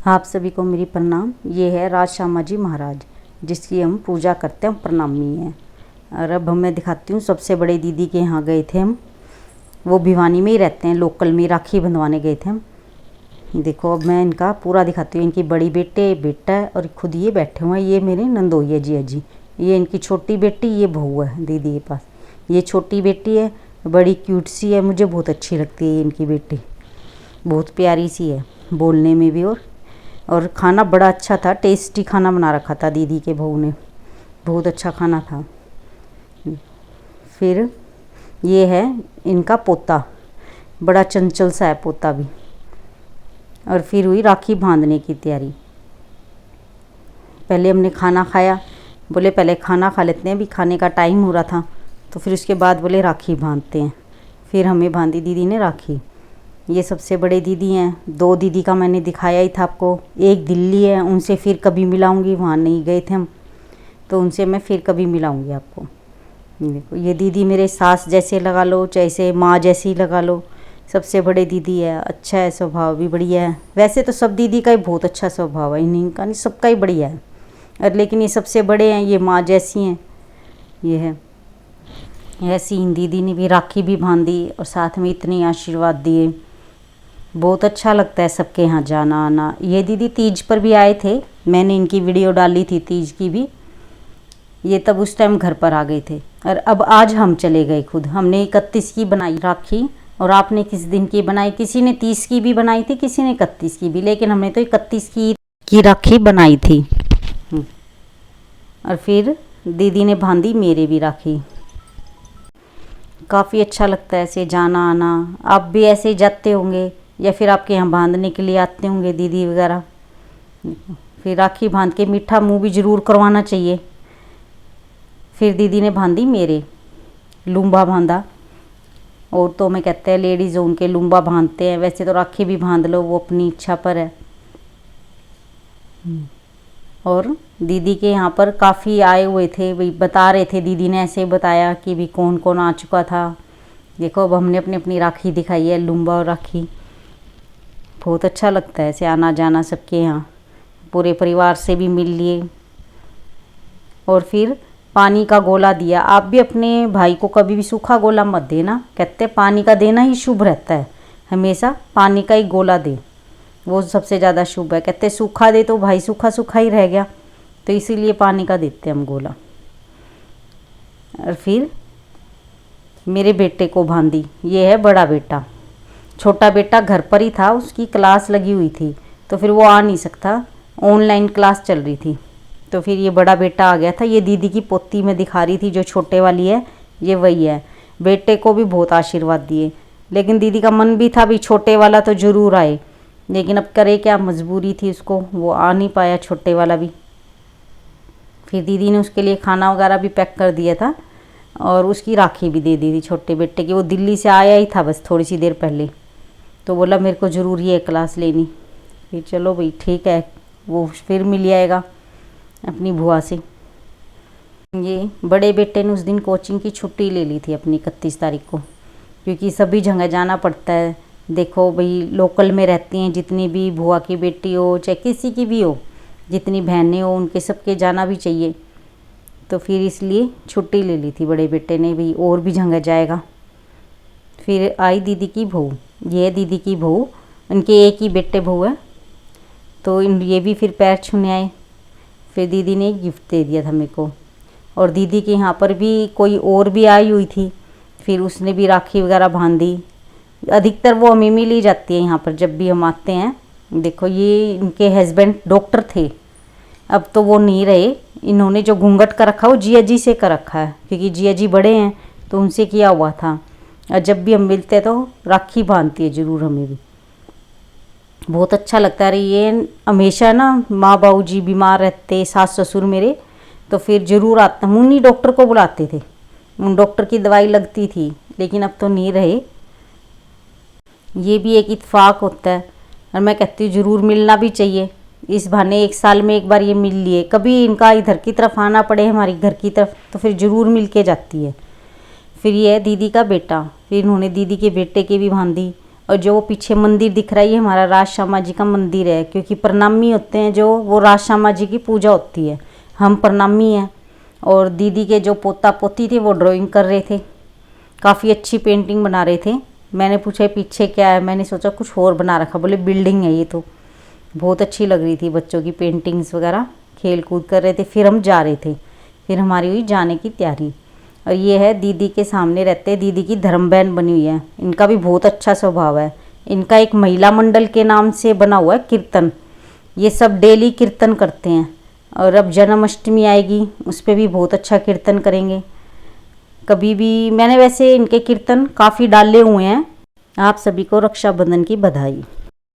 आप सभी को मेरी प्रणाम। ये है राज श्यामा जी महाराज, जिसकी हम पूजा करते हैं, प्रणामी हैं। और अब मैं दिखाती हूँ, सबसे बड़े दीदी के यहाँ गए थे हम। वो भिवानी में ही रहते हैं, लोकल में राखी बंधवाने गए थे हम। देखो अब मैं इनका पूरा दिखाती हूँ। इनकी बड़ी बेटा है और खुद ये बैठे हुए हैं। ये मेरे नंदोई जी है जी। ये इनकी छोटी बेटी, ये बहू है दीदी के पास। ये छोटी बेटी है, बड़ी क्यूट सी है, मुझे बहुत अच्छी लगती है इनकी बेटी, बहुत प्यारी सी है बोलने में भी। और खाना बड़ा अच्छा था, टेस्टी खाना बना रखा था दीदी के बहू ने, बहुत अच्छा खाना था। फिर ये है इनका पोता, बड़ा चंचल सा है पोता भी। और फिर हुई राखी बांधने की तैयारी। पहले हमने खाना खाया, बोले पहले खाना खा लेते हैं, अभी खाने का टाइम हो रहा था। तो फिर उसके बाद बोले राखी बांधते हैं। फिर हमें बांधी दीदी ने राखी। ये सबसे बड़े दीदी हैं। दो दीदी का मैंने दिखाया ही था आपको। एक दिल्ली है, उनसे फिर कभी मिलाऊंगी, वहाँ नहीं गए थे हम, तो उनसे मैं फिर कभी मिलाऊंगी आपको। देखो ये दीदी मेरे सास जैसे लगा लो, जैसे माँ जैसी लगा लो, सबसे बड़े दीदी है। अच्छा है, स्वभाव भी बढ़िया है। वैसे तो सब दीदी का ही बहुत अच्छा स्वभाव है, इन्हीं का नहीं, सबका ही बढ़िया है। और लेकिन ये सबसे बड़े हैं, ये माँ जैसी हैं। ये है ऐसी इन दीदी ने भी राखी भी बांधी और साथ में इतने आशीर्वाद दिए। बहुत अच्छा लगता है सबके यहाँ जाना आना। ये दीदी तीज पर भी आए थे, मैंने इनकी वीडियो डाली थी तीज की भी। ये तब उस टाइम घर पर आ गए थे। और अब आज हम चले गए खुद। हमने 31 की बनाई राखी, और आपने किस दिन की बनाई? किसी ने 30 की भी बनाई थी, किसी ने 31 की भी, लेकिन हमने तो 31 की राखी बनाई थी। और फिर दीदी ने बांधी मेरे भी राखी। काफ़ी अच्छा लगता है ऐसे जाना आना। आप भी ऐसे ही जाते होंगे या फिर आपके यहाँ बांधने के लिए आते होंगे दीदी वगैरह। फिर राखी बांध के मीठा मुंह भी ज़रूर करवाना चाहिए। फिर दीदी ने बांधी मेरे, लुम्बा बांधा। औरतों में कहते हैं लेडीज़ उनके लुम्बा बांधते हैं, वैसे तो राखी भी बांध लो, वो अपनी इच्छा पर है। और दीदी के यहाँ पर काफ़ी आए हुए थे, वही बता रहे थे, दीदी ने ऐसे बताया कि भी कौन कौन आ चुका था। देखो अब हमने अपनी अपनी राखी दिखाई है, लुम्बा और राखी। बहुत अच्छा लगता है ऐसे आना जाना सबके यहाँ। पूरे परिवार से भी मिल लिए। और फिर पानी का गोला दिया। आप भी अपने भाई को कभी भी सूखा गोला मत देना, कहते हैं पानी का देना ही शुभ रहता है। हमेशा पानी का ही गोला दे, वो सबसे ज़्यादा शुभ है। कहते हैं सूखा दे तो भाई सूखा सूखा ही रह गया, तो इसीलिए पानी का देते हैं हम गोला। और फिर मेरे बेटे को बांधी। ये है बड़ा बेटा। छोटा बेटा घर पर ही था, उसकी क्लास लगी हुई थी तो फिर वो आ नहीं सकता, ऑनलाइन क्लास चल रही थी। तो फिर ये बड़ा बेटा आ गया था। ये दीदी की पोती में दिखा रही थी, जो छोटे वाली है, ये वही है। बेटे को भी बहुत आशीर्वाद दिए, लेकिन दीदी का मन भी था भी छोटे वाला तो ज़रूर आए, लेकिन अब करे क्या, मजबूरी थी उसको, वो आ नहीं पाया छोटे वाला भी। फिर दीदी ने उसके लिए खाना वगैरह भी पैक कर दिया था और उसकी राखी भी दे दी थी छोटे बेटे की। वो दिल्ली से आया ही था बस थोड़ी सी देर पहले, तो बोला मेरे को ज़रूरी है क्लास लेनी। फिर चलो भाई ठीक है, वो फिर मिल आएगा अपनी बुआ से। ये बड़े बेटे ने उस दिन कोचिंग की छुट्टी ले ली थी अपनी 31 तारीख को, क्योंकि सभी जगह जाना पड़ता है। देखो भाई लोकल में रहती हैं जितनी भी बुआ की बेटी हो चाहे किसी की भी हो, जितनी बहनें हो, उनके सबके जाना भी चाहिए। तो फिर इसलिए छुट्टी ले ली थी बड़े बेटे ने भी, और भी जगह जाएगा। फिर आई दीदी की बहू। ये है दीदी की बहू, उनके एक ही बेटे बहू है, तो ये भी फिर पैर छूने आए। फिर दीदी ने गिफ्ट दे दिया था मेरे को। और दीदी के यहाँ पर भी कोई और भी आई हुई थी, फिर उसने भी राखी वगैरह बांधी। अधिकतर वो हमें मिल ही जाती है यहाँ पर जब भी हम आते हैं। देखो ये इनके हस्बैंड डॉक्टर थे, अब तो वो नहीं रहे। इन्होंने जो घूंघट का रखा वो जिया जी से कर रखा है, क्योंकि जिया जी बड़े हैं तो उनसे किया हुआ था। और जब भी हम मिलते हैं तो राखी बांधती है ज़रूर हमें भी, बहुत अच्छा लगता है। ये हमेशा ना माँ बाबू जी बीमार रहते, सास ससुर मेरे, तो फिर ज़रूर आता हूँ। उन्हीं डॉक्टर को बुलाते थे, उन डॉक्टर की दवाई लगती थी, लेकिन अब तो नहीं रहे। ये भी एक इत्तेफाक होता है, और मैं कहती हूँ ज़रूर मिलना भी चाहिए। इस बहाने एक साल में एक बार ये मिल लिए, कभी इनका इधर की तरफ आना पड़े हमारी घर की तरफ तो फिर ज़रूर मिल के जाती है। फिर ये है दीदी का बेटा। फिर इन्होंने दीदी के बेटे की भी बांधी। और जो वो पीछे मंदिर दिख रहा है ये हमारा राज श्यामा जी का मंदिर है, क्योंकि प्रणामी होते हैं जो वो राज श्यामा जी की पूजा होती है, हम प्रणामी हैं। और दीदी के जो पोता पोती थे वो ड्राइंग कर रहे थे, काफ़ी अच्छी पेंटिंग बना रहे थे। मैंने पूछा पीछे क्या है, मैंने सोचा कुछ और बना रखा, बोले बिल्डिंग है ये। तो बहुत अच्छी लग रही थी बच्चों की पेंटिंग्स वगैरह, खेल कूद कर रहे थे। फिर हम जा रहे थे, फिर हमारी हुई जाने की तैयारी। और ये है दीदी के सामने रहते, दीदी की धर्म बहन बनी हुई है, इनका भी बहुत अच्छा स्वभाव है। इनका एक महिला मंडल के नाम से बना हुआ है कीर्तन, ये सब डेली कीर्तन करते हैं। और अब जन्माष्टमी आएगी उस पर भी बहुत अच्छा कीर्तन करेंगे। कभी भी मैंने वैसे इनके कीर्तन काफ़ी डाले हुए हैं। आप सभी को रक्षाबंधन की बधाई।